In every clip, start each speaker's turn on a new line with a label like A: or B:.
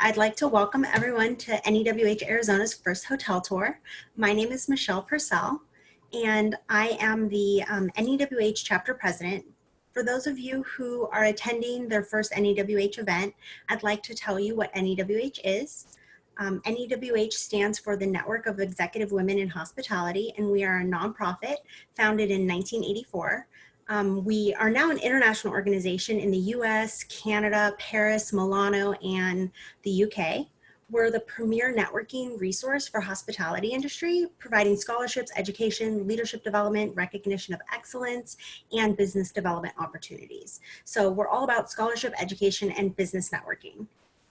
A: I'd like to welcome everyone to NEWH Arizona's first hotel tour. My name is Michelle Purcell, and I am the NEWH chapter president. For those of you who are attending their first NEWH event, I'd like to tell you what NEWH is. NEWH stands for the Network of Executive Women in Hospitality, and we are a nonprofit founded in 1984. We are now an international organization in the US, Canada, Paris, Milano, and the UK. We're the premier networking resource for hospitality industry, providing scholarships, education, leadership development, recognition of excellence, and business development opportunities. So we're all about scholarship, education, and business networking.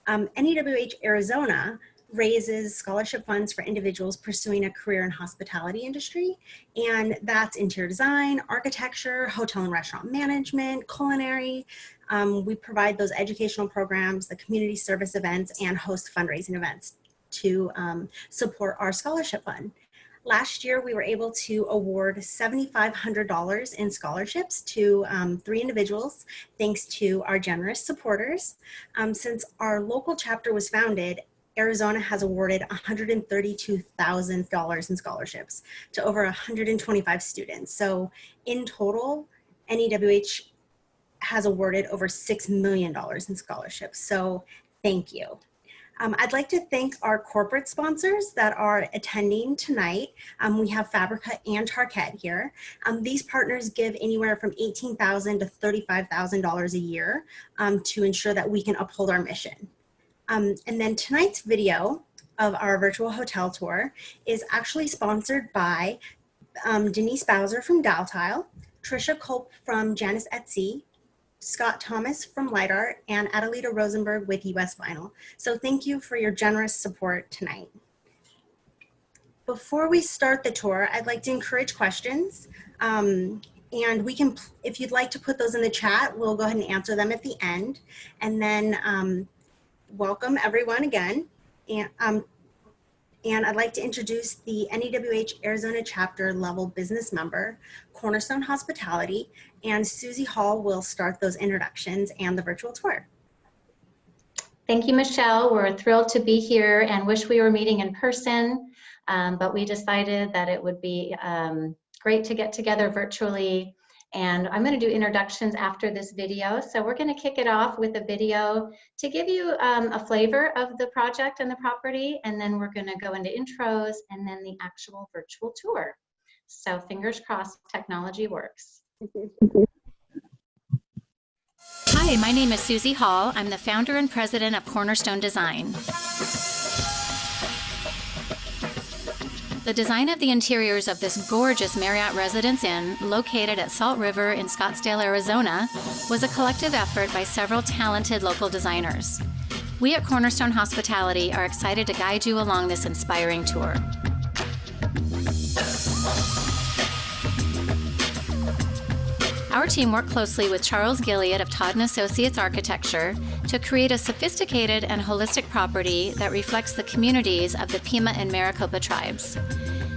A: NEWH Arizona raises scholarship funds for individuals pursuing a career in hospitality industry, and that's interior design, architecture, hotel and restaurant management, culinary. We provide those educational programs, the community service events, and host fundraising events to support our scholarship fund. Last year, we were able to award $7,500 in scholarships to 3 individuals, thanks to our generous supporters. Since our local chapter was founded, Arizona has awarded $132,000 in scholarships to over 125 students. So in total, NEWH has awarded over $6 million in scholarships. So thank you. I'd like to thank our corporate sponsors that are attending tonight. We have Fabrica and Tarkett here. These partners give anywhere from $18,000 to $35,000 a year to ensure that we can uphold our mission. And then tonight's video of our virtual hotel tour is actually sponsored by Denise Bowser from Daltile, Trisha Culp from Janice Etsy, Scott Thomas from Light Art, and Adelita Rosenberg with US Vinyl. So thank you for your generous support tonight. Before we start the tour, I'd like to encourage questions. And we can, if you'd like to put those in the chat, we'll go ahead and answer them at the end. And then welcome everyone again. And I'd like to introduce the NEWH Arizona chapter level business member, Cornerstone Hospitality, and Suzie Hall will start those introductions and the virtual tour.
B: Thank you, Michelle. We're thrilled to be here and wish we were meeting in person, but we decided that it would be great to get together virtually. And I'm going to do introductions after this video. So we're going to kick it off with a video to give you a flavor of the project and the property. And then we're going to go into intros and then the actual virtual tour. So fingers crossed, technology works.
C: Hi, my name is Suzie Hall. I'm the founder and president of Cornerstone Design. The design of the interiors of this gorgeous Marriott Residence Inn, located at Salt River in Scottsdale, Arizona, was a collective effort by several talented local designers. We at Cornerstone Hospitality are excited to guide you along this inspiring tour. Our team worked closely with Charles Gilead of Todd & Associates Architecture to create a sophisticated and holistic property that reflects the communities of the Pima and Maricopa tribes.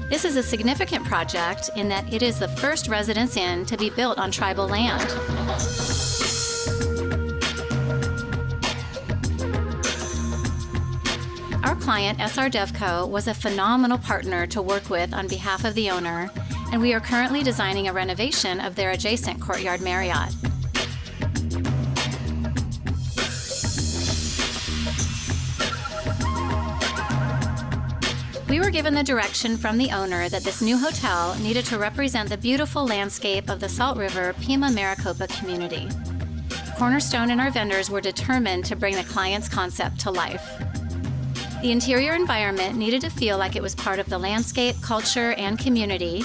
C: This is a significant project in that it is the first residence inn to be built on tribal land. Our client, SR DevCo, was a phenomenal partner to work with on behalf of the owner, and we are currently designing a renovation of their adjacent Courtyard Marriott. We were given the direction from the owner that this new hotel needed to represent the beautiful landscape of the Salt River Pima Maricopa community. Cornerstone and our vendors were determined to bring the client's concept to life. The interior environment needed to feel like it was part of the landscape, culture, and community,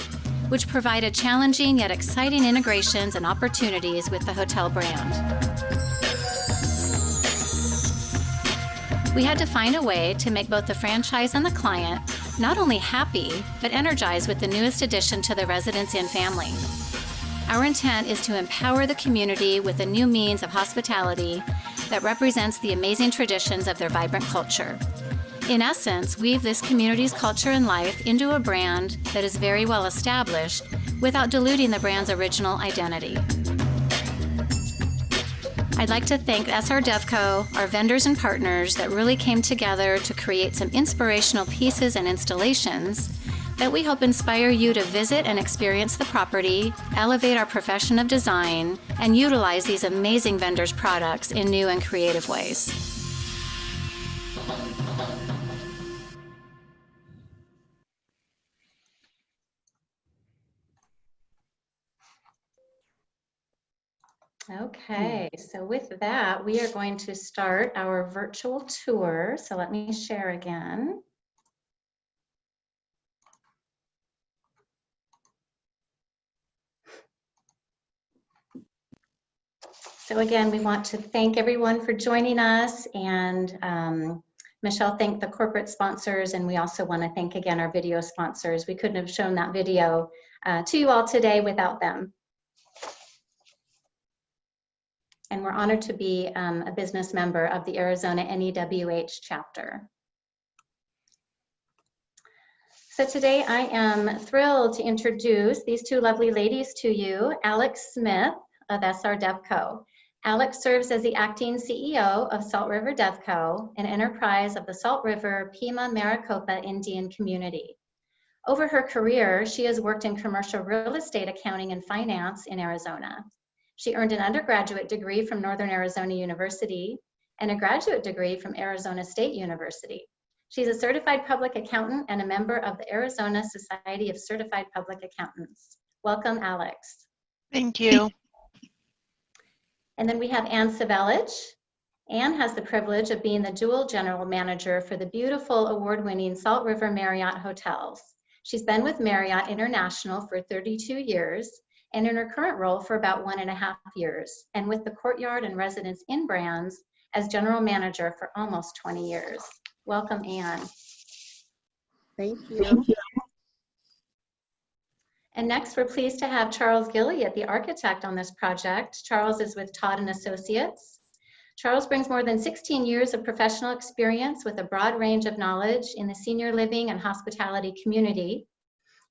C: which provided challenging yet exciting integrations and opportunities with the hotel brand. We had to find a way to make both the franchise and the client not only happy, but energized with the newest addition to the Residence Inn family. Our intent is to empower the community with a new means of hospitality that represents the amazing traditions of their vibrant culture. In essence, weave this community's culture and life into a brand that is very well established without diluting the brand's original identity. I'd like to thank SR DevCo, our vendors and partners that really came together to create some inspirational pieces and installations that we hope inspire you to visit and experience the property, elevate our profession of design, and utilize these amazing vendors' products in new and creative ways.
B: Okay, so with that, we are going to start our virtual tour. So let me share again. So again, we want to thank everyone for joining us, and Michelle thanked the corporate sponsors, and we also want to thank again our video sponsors. We couldn't have shown that video to you all today without them. And we're honored to be a business member of the Arizona NEWH chapter. So today I am thrilled to introduce these two lovely ladies to you, Alex Smith of SR DevCo. Alex serves as the acting CEO of Salt River DevCo, an enterprise of the Salt River Pima Maricopa Indian community. Over her career, she has worked in commercial real estate accounting and finance in Arizona. She earned an undergraduate degree from Northern Arizona University and a graduate degree from Arizona State University. She's a certified public accountant and a member of the Arizona Society of Certified Public Accountants. Welcome, Alex.
D: Thank you.
B: And then we have Ann Savelich. Ann has the privilege of being the dual general manager for the beautiful award-winning Salt River Marriott hotels. She's been with Marriott International for 32 years and in her current role for about 1.5 years, and with the Courtyard and Residence Inn brands as general manager for almost 20 years. Welcome, Ann.
E: Thank you.
B: And next, we're pleased to have Charles Gilliott, the architect on this project. Charles is with Todd & Associates. Charles brings more than 16 years of professional experience with a broad range of knowledge in the senior living and hospitality community.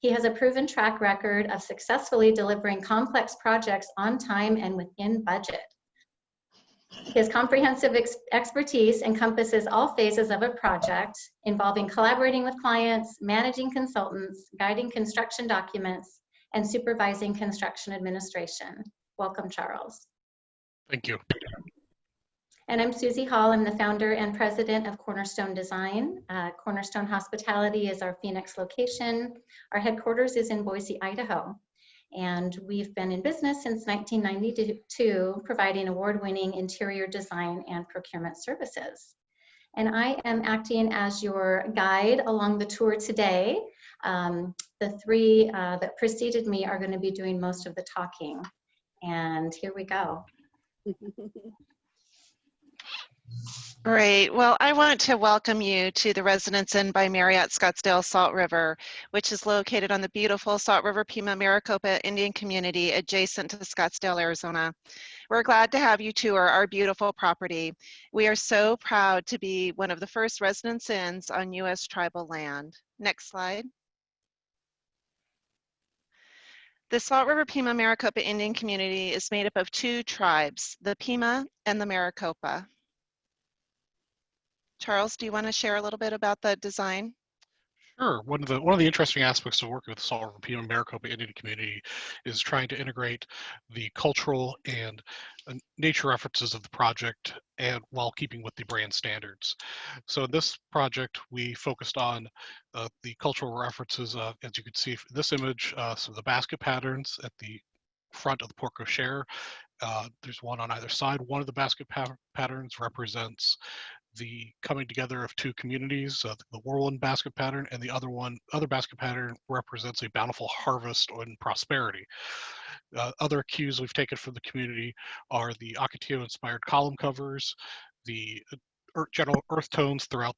B: He has a proven track record of successfully delivering complex projects on time and within budget. His comprehensive expertise encompasses all phases of a project, involving collaborating with clients, managing consultants, guiding construction documents, and supervising construction administration. Welcome, Charles.
F: Thank you.
B: And I'm Suzie Hall. I'm the founder and president of Cornerstone Design. Cornerstone Hospitality is our Phoenix location. Our headquarters is in Boise, Idaho. And we've been in business since 1992, providing award-winning interior design and procurement services. And I am acting as your guide along the tour today. The three that preceded me are going to be doing most of the talking. And here we go.
D: Great. Well, I want to welcome you to the Residence Inn by Marriott Scottsdale Salt River, which is located on the beautiful Salt River Pima Maricopa Indian community adjacent to Scottsdale, Arizona. We're glad to have you tour our beautiful property. We are so proud to be one of the first residence inns on U.S. tribal land. Next slide. The Salt River Pima Maricopa Indian community is made up of two tribes, the Pima and the Maricopa. Charles, do you want to share a little bit about the design?
F: Sure. One of the interesting aspects of working with the Salt River Pima Maricopa Indian community is trying to integrate the cultural and nature references of the project, and while keeping with the brand standards. So in this project, we focused on the cultural references. As you can see from this image, so the basket patterns at the front of the porte cochere. There's one on either side. One of the basket patterns represents the coming together of two communities, the whirlwind basket pattern, and the other basket pattern represents a bountiful harvest and prosperity. Other cues we've taken from the community are the Ocotillo-inspired column covers, the general earth tones that are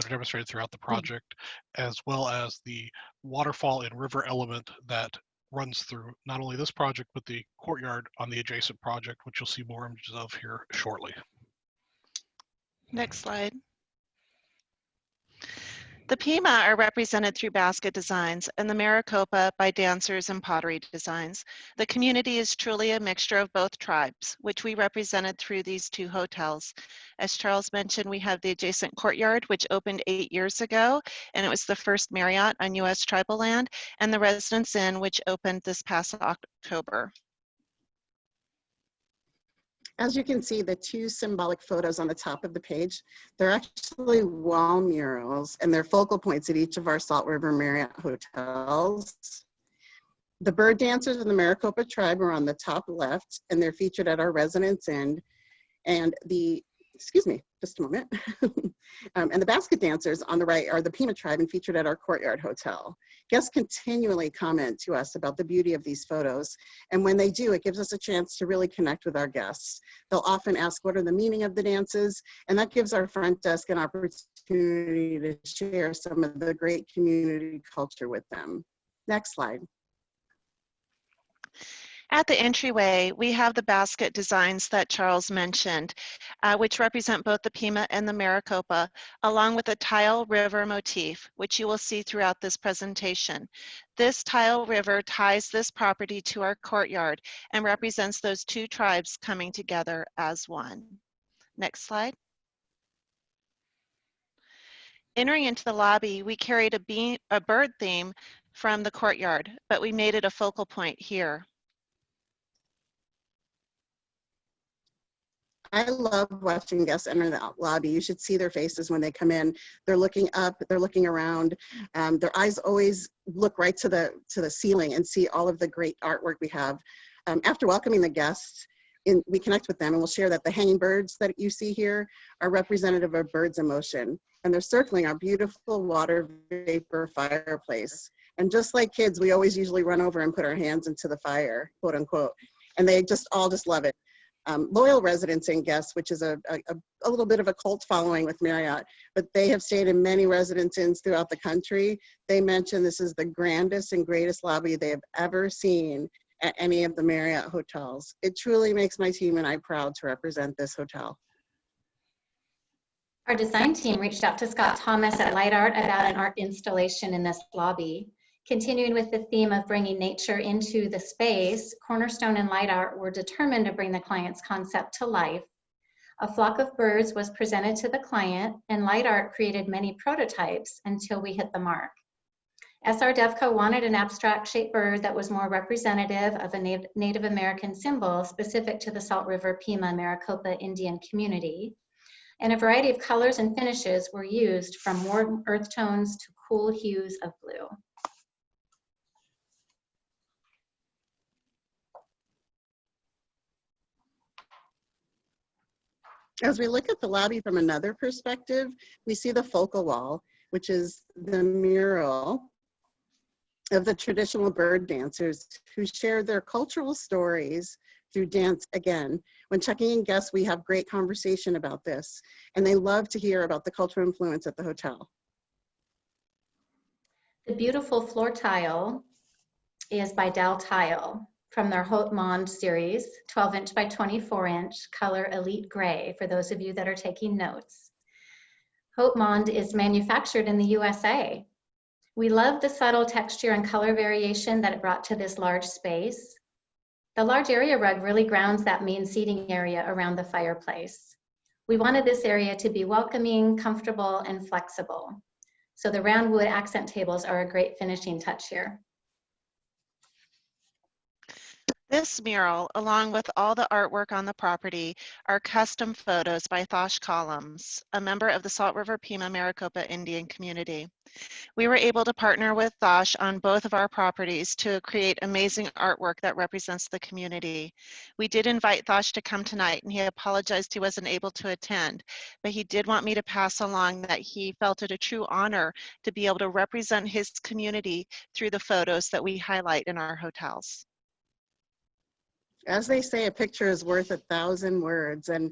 F: demonstrated throughout the project, as well as the waterfall and river element that runs through not only this project, but the courtyard on the adjacent project, which you'll see more images of here shortly.
D: Next slide. The Pima are represented through basket designs and the Maricopa by dancers and pottery designs. The community is truly a mixture of both tribes, which we represented through these two hotels. As Charles mentioned, we have the adjacent courtyard, which opened 8 years ago, and it was the first Marriott on U.S. tribal land, and the Residence Inn, which opened this past October.
E: As you can see, the two symbolic photos on the top of the page, they're actually wall murals, and they're focal points at each of our Salt River Marriott hotels. The bird dancers of the Maricopa tribe are on the top left, and they're featured at our Residence Inn. And the, excuse me, just a moment. And the basket dancers on the right are the Pima tribe and featured at our Courtyard Hotel. Guests continually comment to us about the beauty of these photos. And when they do, it gives us a chance to really connect with our guests. They'll often ask, what are the meaning of the dances? And that gives our front desk an opportunity to share some of the great community culture with them. Next slide.
D: At the entryway, we have the basket designs that Charles mentioned, which represent both the Pima and the Maricopa, along with a tile river motif, which you will see throughout this presentation. This tile river ties this property to our courtyard and represents those two tribes coming together as one. Next slide. Entering into the lobby, we carried a bird theme from the courtyard, but we made it a focal point here.
E: I love watching guests enter the lobby. You should see their faces when they come in. They're looking up, they're looking around. Their eyes always look right to the ceiling and see all of the great artwork we have. After welcoming the guests, we connect with them and we'll share that the hanging birds that you see here are representative of birds in motion. And they're circling our beautiful water vapor fireplace. And just like kids, we always usually run over and put our hands into the fire, quote unquote. And they all just love it. Loyal residents and guests, which is a little bit of a cult following with Marriott, but they have stayed in many Residence Inns throughout the country. They mention this is the grandest and greatest lobby they have ever seen at any of the Marriott hotels. It truly makes my team and I proud to represent this hotel.
B: Our design team reached out to Scott Thomas at Light Art about an art installation in this lobby. Continuing with the theme of bringing nature into the space, Cornerstone and Light Art were determined to bring the client's concept to life. A flock of birds was presented to the client, and Light Art created many prototypes until we hit the mark. SR Devco wanted an abstract shaped bird that was more representative of a Native American symbol specific to the Salt River Pima Maricopa Indian community. And a variety of colors and finishes were used, from warm earth tones to cool hues of blue.
E: As we look at the lobby from another perspective, we see the focal wall, which is the mural of the traditional bird dancers who share their cultural stories through dance. Again, when checking in guests, we have great conversation about this, and they love to hear about the cultural influence at the hotel.
B: The beautiful floor tile is by Dal Tile from their Haute Monde series, 12-inch by 24-inch, color Elite Gray, for those of you that are taking notes. Haute Monde is manufactured in the USA. We love the subtle texture and color variation that it brought to this large space. The large area rug really grounds that main seating area around the fireplace. We wanted this area to be welcoming, comfortable, and flexible. So the round wood accent tables are a great finishing touch here.
D: This mural, along with all the artwork on the property, are custom photos by Thosh Columns, a member of the Salt River Pima Maricopa Indian community. We were able to partner with Thosh on both of our properties to create amazing artwork that represents the community. We did invite Thosh to come tonight, and he apologized he wasn't able to attend, but he did want me to pass along that he felt it a true honor to be able to represent his community through the photos that we highlight in our hotels.
E: As they say, a picture is worth 1,000 words. And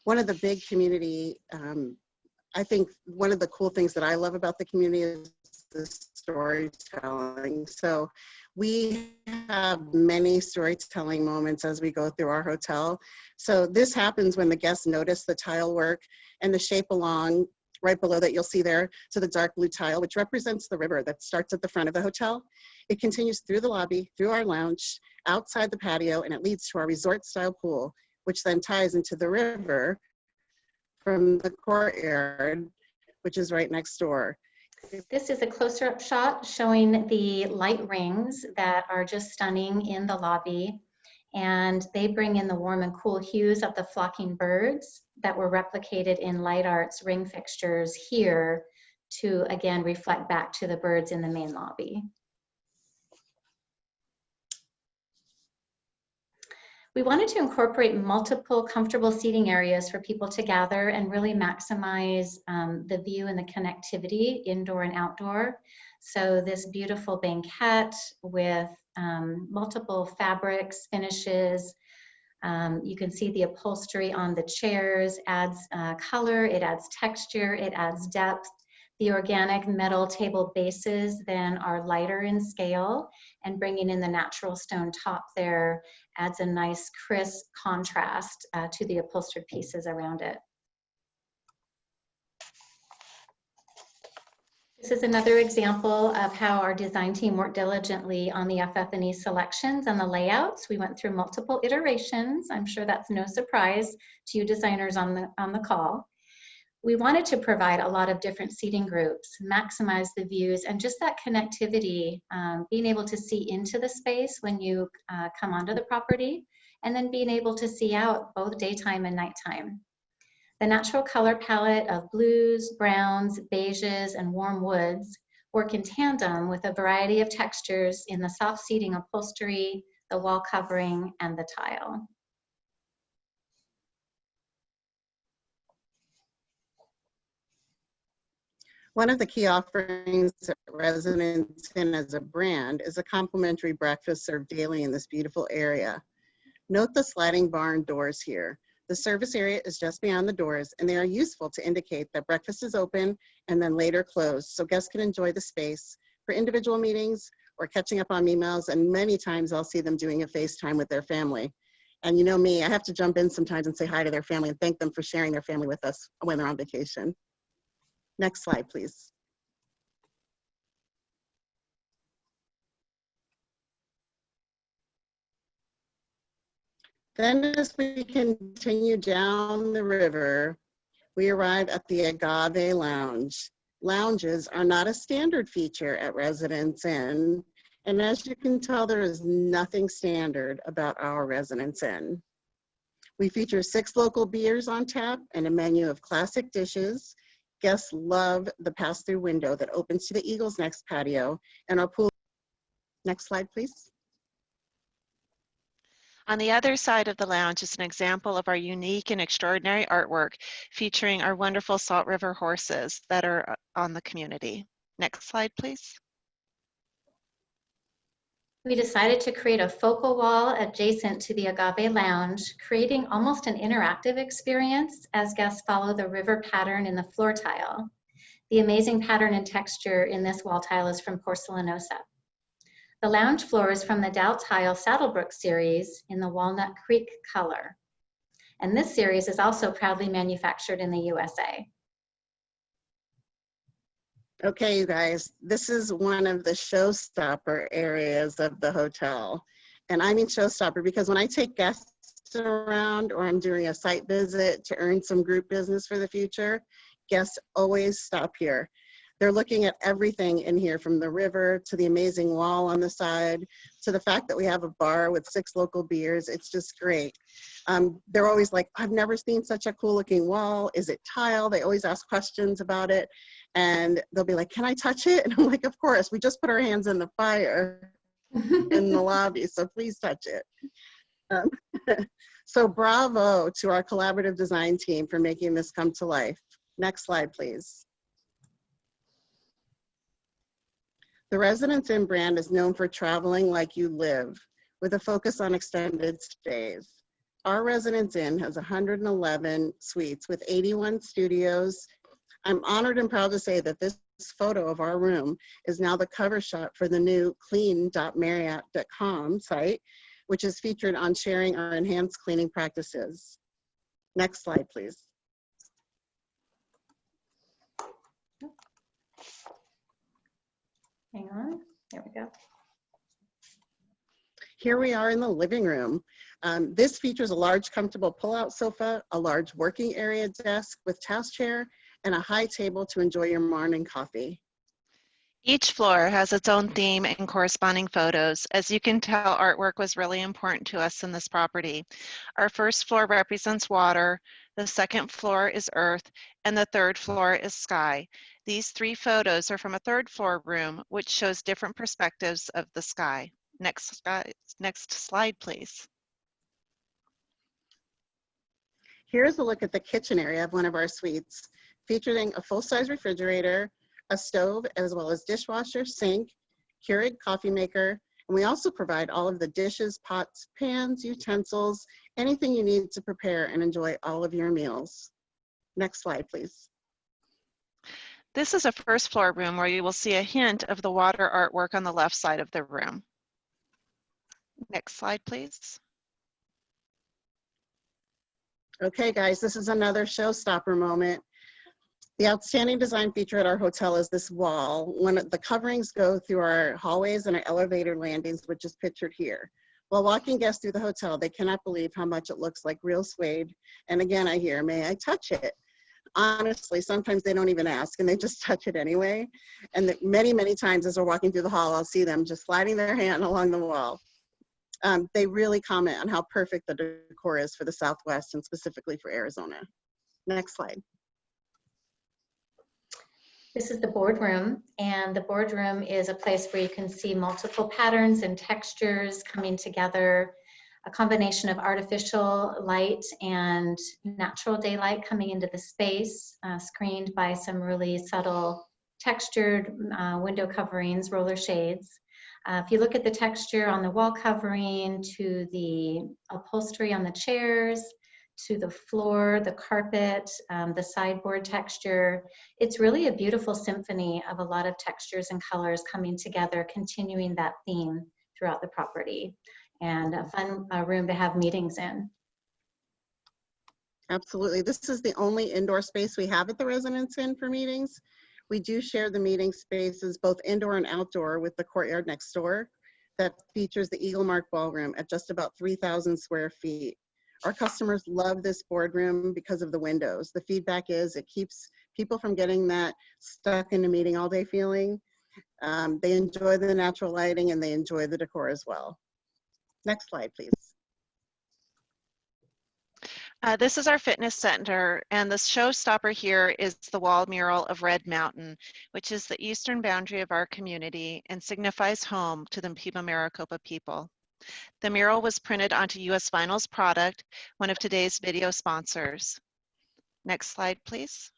E: one of the big community, I think one of the cool things that I love about the community is the storytelling. So we have many storytelling moments as we go through our hotel. So this happens when the guests notice the tile work and the shape along right below that you'll see there to the dark blue tile, which represents the river that starts at the front of the hotel. It continues through the lobby, through our lounge, outside the patio, and it leads to our resort-style pool, which then ties into the river from the courtyard, which is right next door.
B: This is a closer-up shot showing the light rings that are just stunning in the lobby. And they bring in the warm and cool hues of the flocking birds that were replicated in Light Art's ring fixtures here to, again, reflect back to the birds in the main lobby. We wanted to incorporate multiple comfortable seating areas for people to gather and really maximize the view and the connectivity indoor and outdoor. So this beautiful banquette with multiple fabrics, finishes. You can see the upholstery on the chairs adds color, it adds texture, it adds depth. The organic metal table bases then are lighter in scale, and bringing in the natural stone top there adds a nice crisp contrast to the upholstered pieces around it. This is another example of how our design team worked diligently on the FF&E selections and the layouts. We went through multiple iterations. I'm sure that's no surprise to you designers on the call. We wanted to provide a lot of different seating groups, maximize the views, and just that connectivity, being able to see into the space when you come onto the property, and then being able to see out both daytime and nighttime. The natural color palette of blues, browns, beiges, and warm woods work in tandem with a variety of textures in the soft seating upholstery, the wall covering, and the tile.
E: One of the key offerings at Residence Inn as a brand is a complimentary breakfast served daily in this beautiful area. Note the sliding barn doors here. The service area is just beyond the doors, and they are useful to indicate that breakfast is open and then later closed, so guests can enjoy the space for individual meetings or catching up on emails, and many times I'll see them doing a FaceTime with their family. And you know me, I have to jump in sometimes and say hi to their family and thank them for sharing their family with us when they're on vacation. Next slide, please. Then as we continue down the river, we arrive at the Agave Lounge. Lounges are not a standard feature at Residence Inn, and as you can tell, there is nothing standard about our Residence Inn. We feature 6 local beers on tap and a menu of classic dishes. Guests love the pass-through window that opens to the Eagles Next patio and our pool. Next slide, please.
D: On the other side of the lounge is an example of our unique and extraordinary artwork featuring our wonderful Salt River horses that are on the community. Next slide, please.
B: We decided to create a focal wall adjacent to the Agave Lounge, creating almost an interactive experience as guests follow the river pattern in the floor tile. The amazing pattern and texture in this wall tile is from Porcelanosa. The lounge floor is from the Dow Tile Saddlebrook series in the Walnut Creek color. And this series is also proudly manufactured in the USA.
E: Okay, you guys, this is one of the showstopper areas of the hotel. And I mean showstopper because when I take guests around or I'm doing a site visit to earn some group business for the future, guests always stop here. They're looking at everything in here, from the river to the amazing wall on the side to the fact that we have a bar with 6 local beers. It's just great. They're always like, I've never seen such a cool looking wall. Is it tile? They always ask questions about it. And they'll be like, can I touch it? And I'm like, of course, we just put our hands in the fire in the lobby, so please touch it. So bravo to our collaborative design team for making this come to life. Next slide, please. The Residence Inn brand is known for traveling like you live, with a focus on extended stays. Our Residence Inn has 111 suites with 81 studios. I'm honored and proud to say that this photo of our room is now the cover shot for the new clean.marriott.com site, which is featured on sharing our enhanced cleaning practices. Next slide, please.
B: There we go.
E: Here we are in the living room. This features a large, comfortable pull-out sofa, a large working area desk with task chair, and a high table to enjoy your morning coffee.
D: Each floor has its own theme and corresponding photos. As you can tell, artwork was really important to us in this property. Our first floor represents water, the second floor is earth, and the third floor is sky. These 3 photos are from a third floor room, which shows different perspectives of the sky. Next slide, please.
E: Here's a look at the kitchen area of one of our suites, featuring a full-size refrigerator, a stove, as well as dishwasher, sink, Keurig coffee maker, and we also provide all of the dishes, pots, pans, utensils, anything you need to prepare and enjoy all of your meals. Next slide, please.
D: This is a first floor room where you will see a hint of the water artwork on the left side of the room. Next slide, please.
E: Okay, guys, this is another showstopper moment. The outstanding design feature at our hotel is this wall. The coverings go through our hallways and our elevator landings, which is pictured here. While walking guests through the hotel, they cannot believe how much it looks like real suede. And again, I hear, may I touch it? Honestly, sometimes they don't even ask and they just touch it anyway. And many, many times as we're walking through the hall, I'll see them just sliding their hand along the wall. They really comment on how perfect the decor is for the Southwest and specifically for Arizona. Next slide.
B: This is the boardroom, and the boardroom is a place where you can see multiple patterns and textures coming together, a combination of artificial light and natural daylight coming into the space, screened by some really subtle textured window coverings, roller shades. If you look at the texture on the wall covering, to the upholstery on the chairs, to the floor, the carpet, the sideboard texture, it's really a beautiful symphony of a lot of textures and colors coming together, continuing that theme throughout the property, and a fun room to have meetings in.
E: Absolutely. This is the only indoor space we have at the Residence Inn for meetings. We do share the meeting spaces, both indoor and outdoor, with the courtyard next door that features the Eagle Mark Ballroom at just about 3,000 square feet. Our customers love this boardroom because of the windows. The feedback is it keeps people from getting that stuck in a meeting all day feeling. They enjoy the natural lighting and they enjoy the decor as well. Next slide, please.
D: This is our fitness center, and the showstopper here is the wall mural of Red Mountain, which is the eastern boundary of our community and signifies home to the Pima Maricopa people. The mural was printed onto U.S. Vinyl's product, one of today's video sponsors. Next slide, please.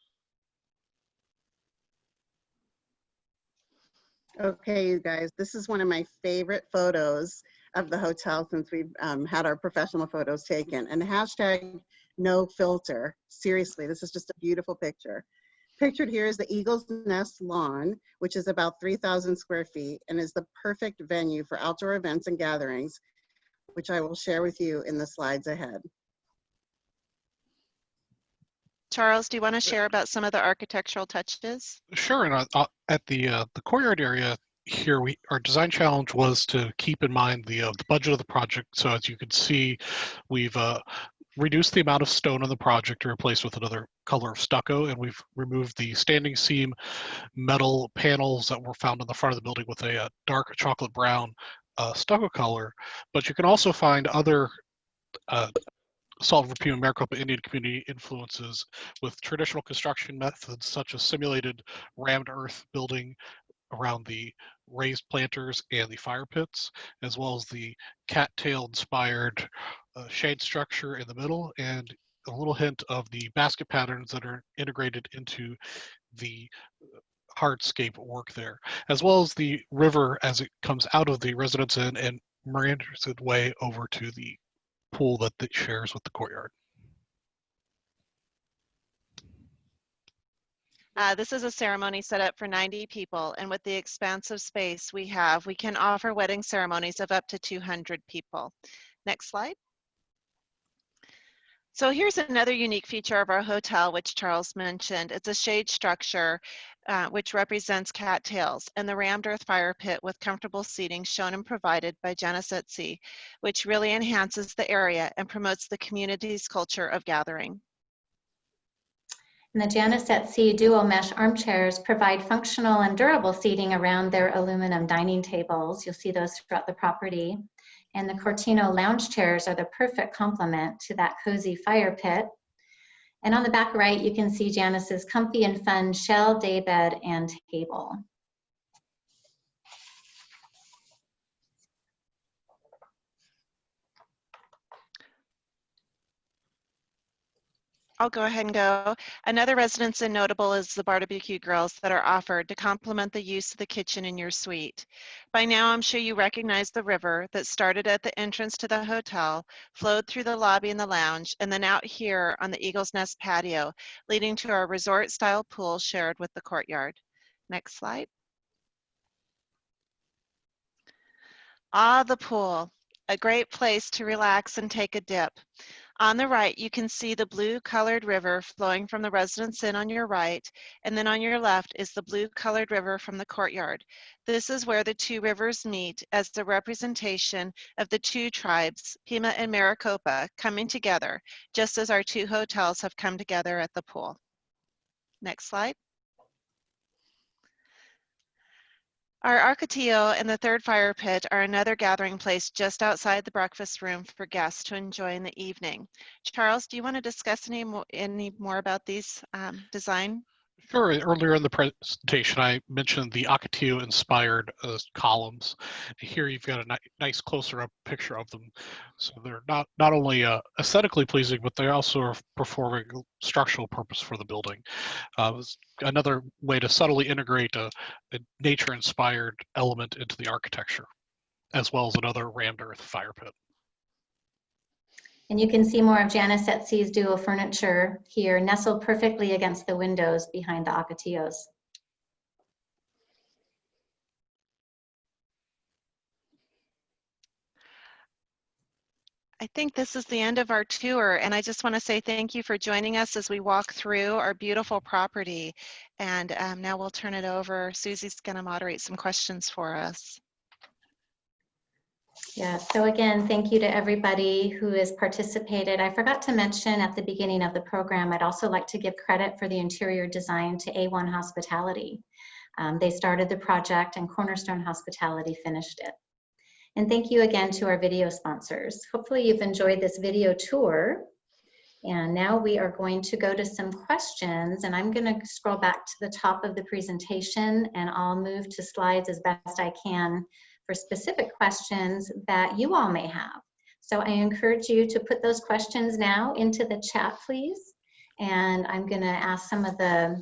E: Okay, you guys, this is one of my favorite photos of the hotel since we've had our professional photos taken, and the hashtag no filter. Seriously, this is just a beautiful picture. Pictured here is the Eagle's Nest lawn, which is about 3,000 square feet and is the perfect venue for outdoor events and gatherings, which I will share with you in the slides ahead.
D: Charles, do you want to share about some of the architectural touches?
F: Sure. And at the courtyard area here, our design challenge was to keep in mind the budget of the project. So as you can see, we've reduced the amount of stone on the project to replace with another color of stucco, and we've removed the standing seam metal panels that were found in the front of the building with a dark chocolate brown stucco color. But you can also find other Salt River Pima Maricopa Indian community influences with traditional construction methods such as simulated rammed earth building around the raised planters and the fire pits, as well as the cattail inspired shade structure in the middle, and a little hint of the basket patterns that are integrated into the hardscape work there, as well as the river as it comes out of the Residence Inn and meanders its way over to the pool that it shares with the courtyard.
D: This is a ceremony set up for 90 people, and with the expansive space we have, we can offer wedding ceremonies of up to 200 people. Next slide. So here's another unique feature of our hotel, which Charles mentioned. It's a shade structure which represents cattails, and the rammed earth fire pit with comfortable seating shown and provided by Janice at Sea, which really enhances the area and promotes the community's culture of gathering.
B: And the Janice at Sea dual mesh armchairs provide functional and durable seating around their aluminum dining tables. You'll see those throughout the property. And the Cortino lounge chairs are the perfect complement to that cozy fire pit. And on the back right, you can see Janice's comfy and fun shell daybed and table.
D: I'll go ahead and go. Another residence and notable is the barbecue grills that are offered to complement the use of the kitchen in your suite. By now, I'm sure you recognize the river that started at the entrance to the hotel, flowed through the lobby and the lounge, and then out here on the Eagle's Nest patio, leading to our resort-style pool shared with the courtyard. Next slide. Ah, the pool, a great place to relax and take a dip. On the right, you can see the blue-colored river flowing from the Residence Inn on your right, and then on your left is the blue-colored river from the courtyard. This is where the two rivers meet as the representation of the two tribes, Pima and Maricopa, coming together, just as our two hotels have come together at the pool. Next slide. Our Arcatillo and the third fire pit are another gathering place just outside the breakfast room for guests to enjoy in the evening. Charles, do you want to discuss any more about these design?
F: Sure. Earlier in the presentation, I mentioned the Ocotillo-inspired columns. Here you've got a nice closer-up picture of them. So they're not only aesthetically pleasing, but they also are performing structural purpose for the building. Another way to subtly integrate a nature-inspired element into the architecture, as well as another rammed earth fire pit.
B: And you can see more of Janice at Sea's dual furniture here, nestled perfectly against the windows behind the Ocotillos.
D: I think this is the end of our tour, and I just want to say thank you for joining us as we walk through our beautiful property. And now we'll turn it over. Susie's going to moderate some questions for us.
B: Yeah, so again, thank you to everybody who has participated. I forgot to mention at the beginning of the program, I'd also like to give credit for the interior design to A1 Hospitality. They started the project and Cornerstone Hospitality finished it. And thank you again to our video sponsors. Hopefully you've enjoyed this video tour. And now we are going to go to some questions, and I'm going to scroll back to the top of the presentation and I'll move to slides as best I can for specific questions that you all may have. So I encourage you to put those questions now into the chat, please. And I'm going to ask some of the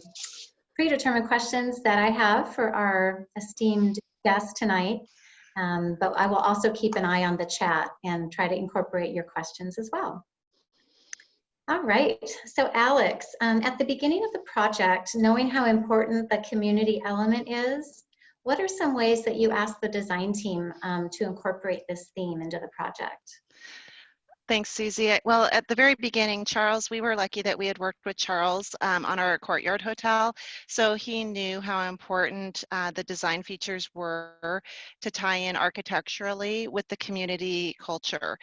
B: predetermined questions that I have for our esteemed guests tonight. But I will also keep an eye on the chat and try to incorporate your questions as well. All right, so Alex, at the beginning of the project, knowing how important the community element is, what are some ways that you asked the design team to incorporate this theme into the project?
D: Thanks, Susie. Well, at the very beginning, Charles, we were lucky that we had worked with Charles on our courtyard hotel. So he knew how important the design features were to tie in architecturally with the community culture.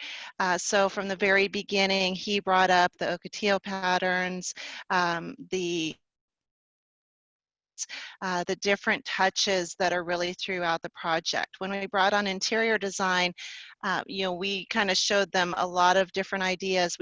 D: So from the very beginning, he brought up the Ocotillo patterns, the different touches that are really throughout the project. When we brought on interior design, we kind of showed them a lot of different ideas.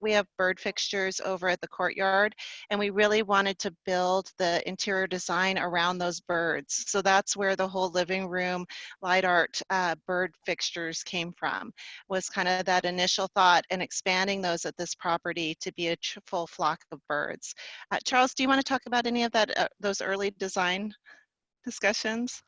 D: We have bird fixtures over at the courtyard, and we really wanted to build the interior design around those birds. So that's where the whole living room light art bird fixtures came from, was kind of that initial thought, and expanding those at this property to be a full flock of birds. Charles, do you want to talk about any of that, those early design discussions?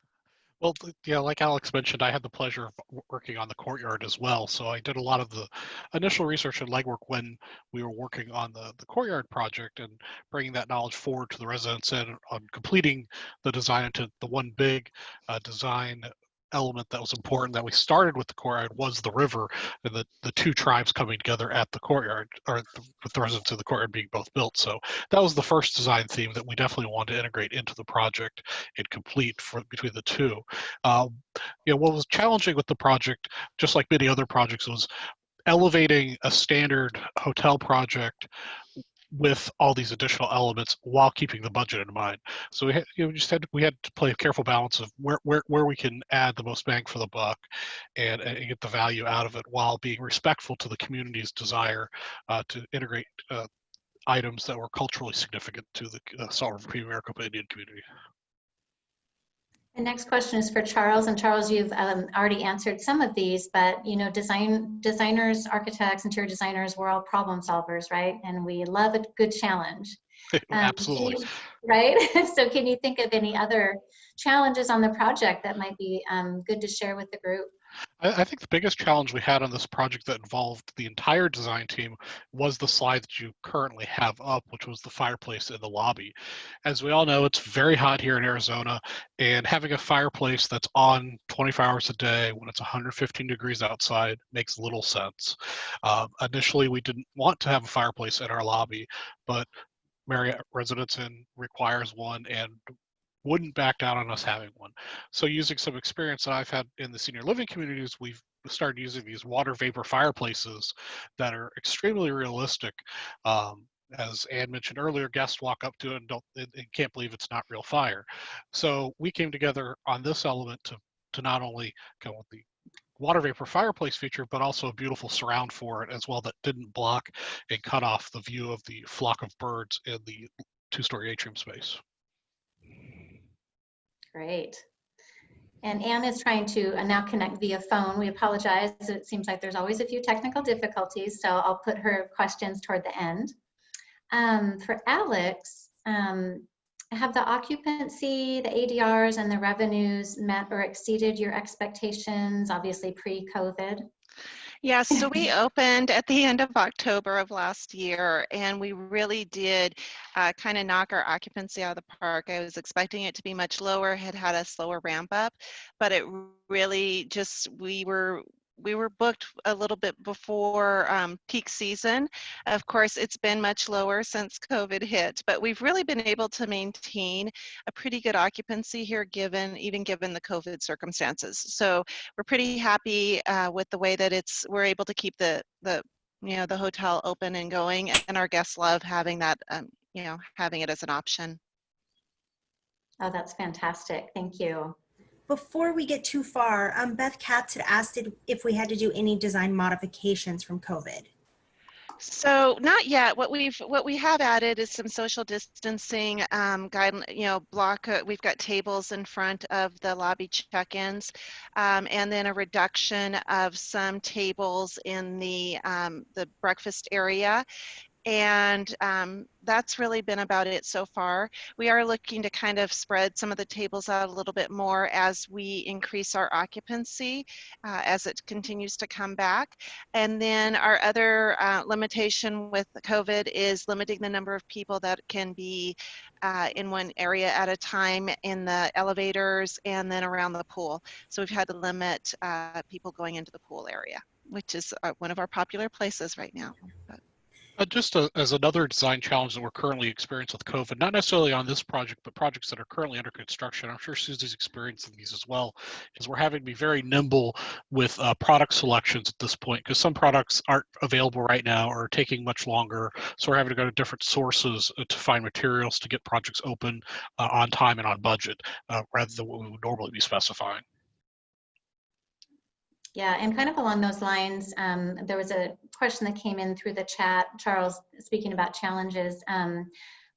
F: Well, yeah, like Alex mentioned, I had the pleasure of working on the courtyard as well. So I did a lot of the initial research and legwork when we were working on the courtyard project, and bringing that knowledge forward to the residents and on completing the design into the one big design element that was important that we started with the courtyard was the river and the two tribes coming together at the courtyard, or with the residents of the courtyard being both built. So that was the first design theme that we definitely wanted to integrate into the project and complete between the two. What was challenging with the project, just like many other projects, was elevating a standard hotel project with all these additional elements while keeping the budget in mind. So we had to play a careful balance of where we can add the most bang for the buck and get the value out of it while being respectful to the community's desire to integrate items that were culturally significant to the Salt River Pima Maricopa Indian community.
B: The next question is for Charles, and Charles, you've already answered some of these, but designers, architects, interior designers, we're all problem solvers, right? And we love a good challenge.
F: Absolutely.
B: Right? So can you think of any other challenges on the project that might be good to share with the group?
F: I think the biggest challenge we had on this project that involved the entire design team was the slide that you currently have up, which was the fireplace in the lobby. As we all know, it's very hot here in Arizona, and having a fireplace that's on 24 hours a day when it's 115 degrees outside makes little sense. Initially, we didn't want to have a fireplace in our lobby, but Marriott Residence Inn requires one and wouldn't back down on us having one. So using some experience that I've had in the senior living communities, we've started using these water vapor fireplaces that are extremely realistic. As Ann mentioned earlier, guests walk up to it and can't believe it's not real fire. So we came together on this element to not only come with the water vapor fireplace feature, but also a beautiful surround for it as well that didn't block and cut off the view of the flock of birds in the two-story atrium space.
B: Great. And Anne is trying to now connect via phone. We apologize. It seems like there's always a few technical difficulties, so I'll put her questions toward the end. For Alex, have the occupancy, the ADRs, and the revenues met or exceeded your expectations, obviously pre-COVID?
D: Yes, so we opened at the end of October of last year, and we really did kind of knock our occupancy out of the park. I was expecting it to be much lower, had a slower ramp up, but it really just, we were booked a little bit before peak season. Of course, it's been much lower since COVID hit, but we've really been able to maintain a pretty good occupancy here, even given the COVID circumstances. So we're pretty happy with the way that we're able to keep the hotel open and going, and our guests love having that, having it as an option.
B: Oh, that's fantastic. Thank you.
A: Before we get too far, Beth Katz had asked if we had to do any design modifications from COVID.
D: So not yet. What we have added is some social distancing guideline, we've got tables in front of the lobby check-ins, and then a reduction of some tables in the breakfast area. And that's really been about it so far. We are looking to kind of spread some of the tables out a little bit more as we increase our occupancy as it continues to come back. And then our other limitation with COVID is limiting the number of people that can be in one area at a time in the elevators and then around the pool. So we've had to limit people going into the pool area, which is one of our popular places right now.
F: Just as another design challenge that we're currently experiencing with COVID, not necessarily on this project, but projects that are currently under construction, I'm sure Susie's experiencing these as well, is we're having to be very nimble with product selections at this point, because some products aren't available right now or are taking much longer. So we're having to go to different sources to find materials to get projects open on time and on budget, rather than what we would normally be specifying.
B: Yeah, and kind of along those lines, there was a question that came in through the chat, Charles, speaking about challenges.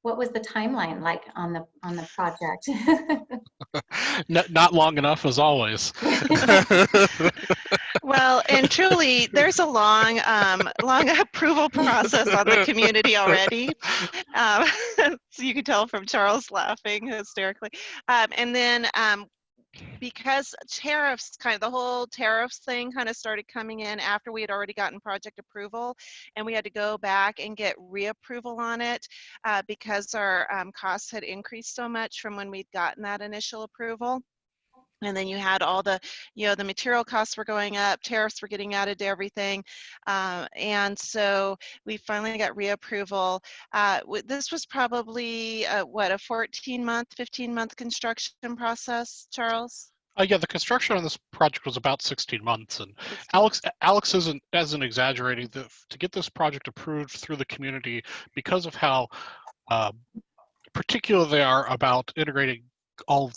B: What was the timeline like on the project?
F: Not long enough, as always.
D: Well, and truly, there's a long approval process on the community already. So you can tell from Charles laughing hysterically. And then because tariffs, kind of the whole tariffs thing kind of started coming in after we had already gotten project approval, and we had to go back and get reapproval on it because our costs had increased so much from when we'd gotten that initial approval. And then you had all the, the material costs were going up, tariffs were getting added to everything. And so we finally got reapproval. This was probably, what, a 14-month, 15-month construction process, Charles?
F: Yeah, the construction on this project was about 16 months, and
D: 16.
F: Alex isn't exaggerating. To get this project approved through the community, because of how particular they are about integrating all of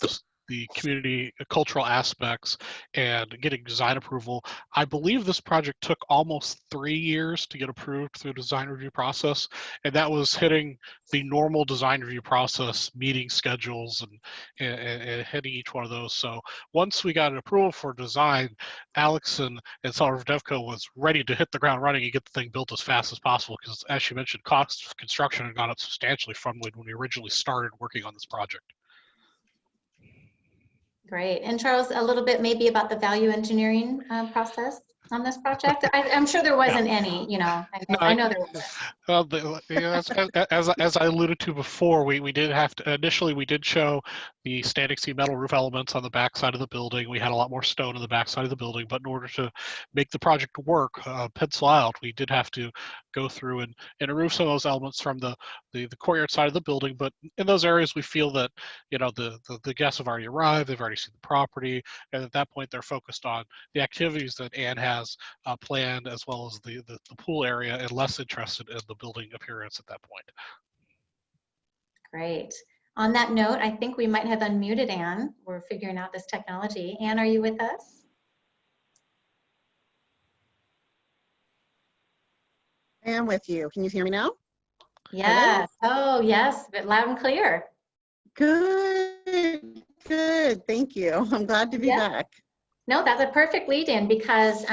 F: the community cultural aspects and getting design approval. I believe this project took almost 3 years to get approved through the design review process, and that was hitting the normal design review process, meeting schedules, and hitting each one of those. So once we got an approval for design, Alex and Salt River DevCo was ready to hit the ground running and get the thing built as fast as possible, because as she mentioned, costs of construction had gone up substantially from when we originally started working on this project.
B: Great. And Charles, a little bit maybe about the value engineering process on this project. I'm sure there wasn't any, I know there was.
F: Well, as I alluded to before, we did have to, initially we did show the standing seam metal roof elements on the back side of the building. We had a lot more stone on the back side of the building, but in order to make the project work, pencil out, we did have to go through and remove some of those elements from the courtyard side of the building. But in those areas, we feel that, the guests have already arrived, they've already seen the property, and at that point, they're focused on the activities that Anne has planned, as well as the pool area, and less interested in the building appearance at that point.
B: Great. On that note, I think we might have unmuted Anne. We're figuring out this technology. Anne, are you with us?
E: I am with you. Can you hear me now?
B: Yes. Oh, yes, but loud and clear.
E: Good, good. Thank you. I'm glad to be back.
B: No, that's a perfect lead in, because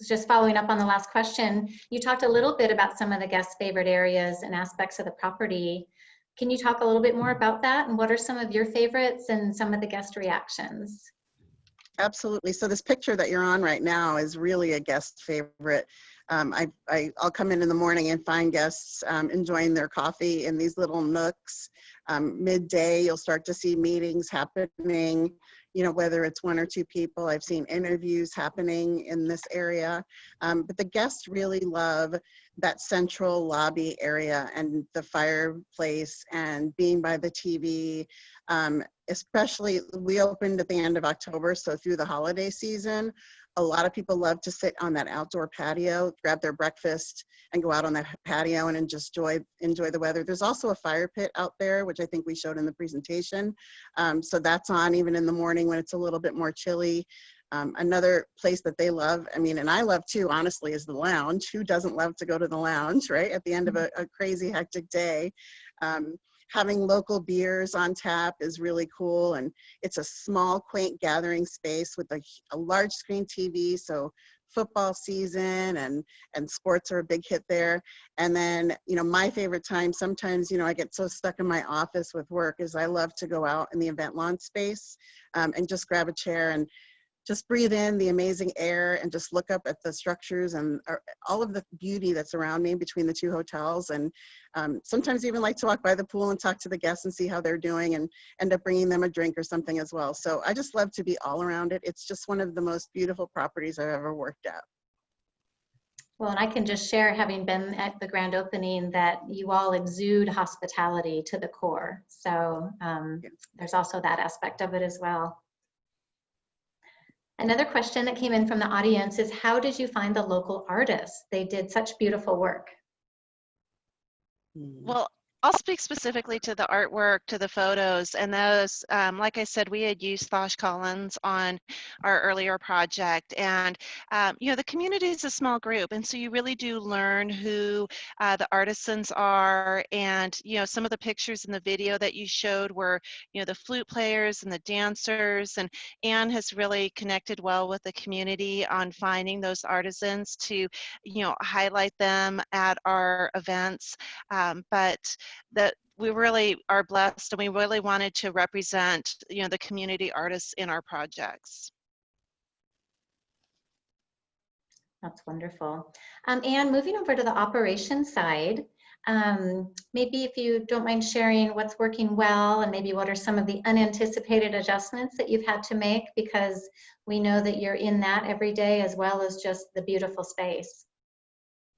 B: just following up on the last question, you talked a little bit about some of the guest favorite areas and aspects of the property. Can you talk a little bit more about that, and what are some of your favorites and some of the guest reactions?
E: Absolutely. So this picture that you're on right now is really a guest favorite. I'll come in the morning and find guests enjoying their coffee in these little nooks. Midday, you'll start to see meetings happening, whether it's 1 or 2 people. I've seen interviews happening in this area. But the guests really love that central lobby area and the fireplace and being by the TV. Especially, we opened at the end of October, so through the holiday season, a lot of people love to sit on that outdoor patio, grab their breakfast, and go out on that patio and just enjoy the weather. There's also a fire pit out there, which I think we showed in the presentation. So that's on even in the morning when it's a little bit more chilly. Another place that they love, and I love too, honestly, is the lounge. Who doesn't love to go to the lounge, right? At the end of a crazy, hectic day. Having local beers on tap is really cool, and it's a small, quaint gathering space with a large screen TV, so football season and sports are a big hit there. And then, my favorite time, sometimes, I get so stuck in my office with work, is I love to go out in the event lawn space and just grab a chair and just breathe in the amazing air and just look up at the structures and all of the beauty that's around me between the 2 hotels. And sometimes even like to walk by the pool and talk to the guests and see how they're doing and end up bringing them a drink or something as well. So I just love to be all around it. It's just one of the most beautiful properties I've ever worked at.
B: Well, and I can just share, having been at the grand opening, that you all exude hospitality to the core. So there's also that aspect of it as well. Another question that came in from the audience is, how did you find the local artists? They did such beautiful work.
D: Well, I'll speak specifically to the artwork, to the photos, and those, like I said, we had used Thosh Collins on our earlier project, and the community is a small group, and so you really do learn who the artisans are. And some of the pictures in the video that you showed were the flute players and the dancers, and Anne has really connected well with the community on finding those artisans to highlight them at our events. But that we really are blessed, and we really wanted to represent the community artists in our projects.
B: That's wonderful. Anne, moving over to the operations side, Maybe if you don't mind sharing what's working well and maybe what are some of the unanticipated adjustments that you've had to make, because we know that you're in that every day as well as just the beautiful space.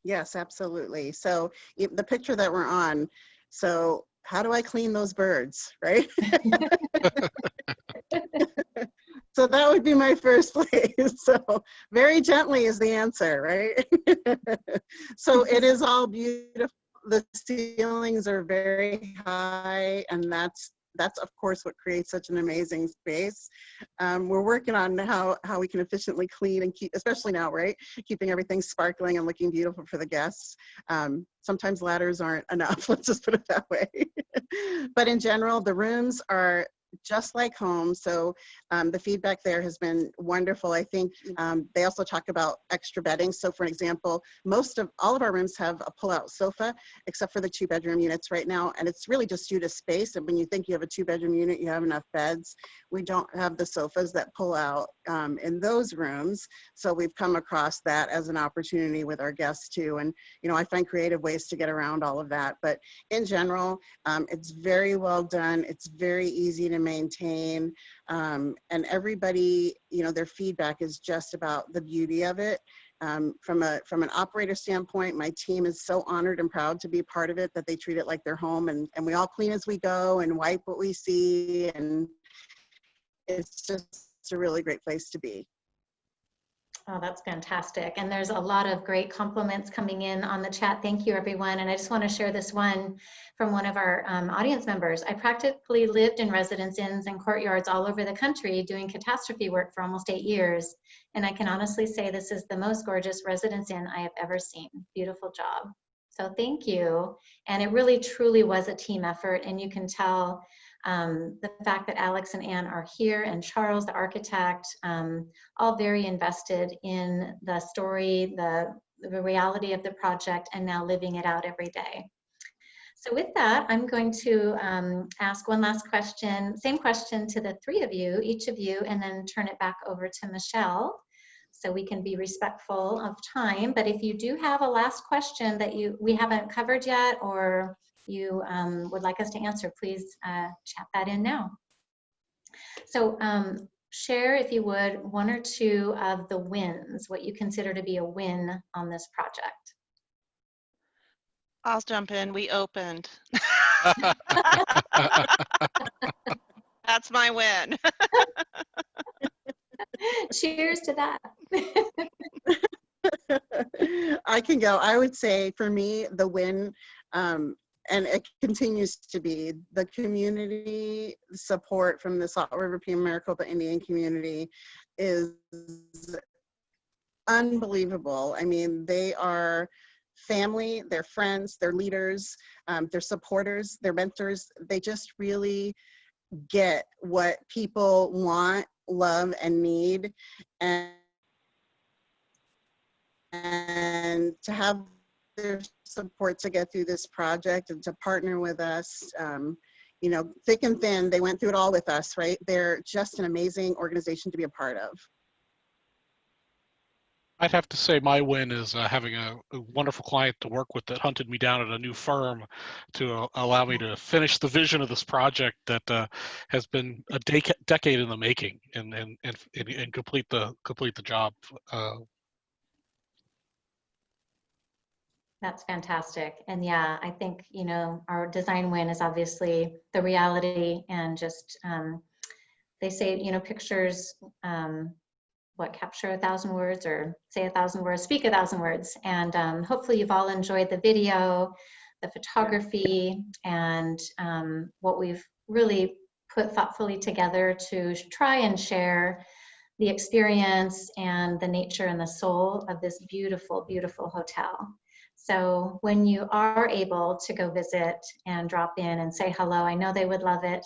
E: Yes, absolutely. So the picture that we're on, so how do I clean those birds, right? So that would be my first place. So very gently is the answer, right? So it is all beautiful. The ceilings are very high, and that's of course what creates such an amazing space. We're working on how we can efficiently clean and keep, especially now, right? Keeping everything sparkling and looking beautiful for the guests. Sometimes ladders aren't enough, let's just put it that way. But in general, the rooms are just like home. So the feedback there has been wonderful. I think they also talk about extra bedding. So for example, all of our rooms have a pull-out sofa, except for the 2-bedroom units right now. And it's really just due to space. And when you think you have a 2-bedroom unit, you have enough beds. We don't have the sofas that pull out in those rooms. So we've come across that as an opportunity with our guests too. And, you know, I find creative ways to get around all of that. But in general, it's very well done. It's very easy to maintain, and everybody, you know, their feedback is just about the beauty of it. From an operator standpoint, my team is so honored and proud to be part of it, that they treat it like their home, and we all clean as we go and wipe what we see, and it's just a really great place to be.
B: Oh, that's fantastic. And there's a lot of great compliments coming in on the chat. Thank you, everyone. And I just want to share this one from one of our audience members. I practically lived in residence inns and courtyards all over the country doing catastrophe work for almost 8 years. And I can honestly say this is the most gorgeous residence inn I have ever seen. Beautiful job. So thank you. And it really, truly was a team effort. And you can tell the fact that Alex and Ann are here, and Charles, the architect, all very invested in the story, the reality of the project, and now living it out every day. So with that, I'm going to ask one last question, same question to the three of you, each of you, and then turn it back over to Michelle, so we can be respectful of time. But if you do have a last question that we haven't covered yet, or you would like us to answer, please chat that in now. So share, if you would, one or two of the wins, what you consider to be a win on this project.
D: I'll jump in. We opened. That's my win.
B: Cheers to that.
E: I can go. I would say for me, the win, and it continues to be, the community support from the Salt River Pima Maricopa Indian community is unbelievable. I mean, they are family, they're friends, they're leaders, they're supporters, they're mentors. They just really get what people want, love, and need. And to have their support to get through this project and to partner with us, you know, thick and thin, they went through it all with us, right? They're just an amazing organization to be a part of.
F: I'd have to say my win is having a wonderful client to work with that hunted me down at a new firm to allow me to finish the vision of this project that has been a decade in the making, and complete the job.
B: That's fantastic. And yeah, I think, you know, our design win is obviously the reality, and just, they say, you know, pictures, capture 1,000 words, or say 1,000 words, speak 1,000 words. And hopefully you've all enjoyed the video, the photography, and what we've really put thoughtfully together to try and share the experience and the nature and the soul of this beautiful, beautiful hotel. So when you are able to go visit and drop in and say hello, I know they would love it.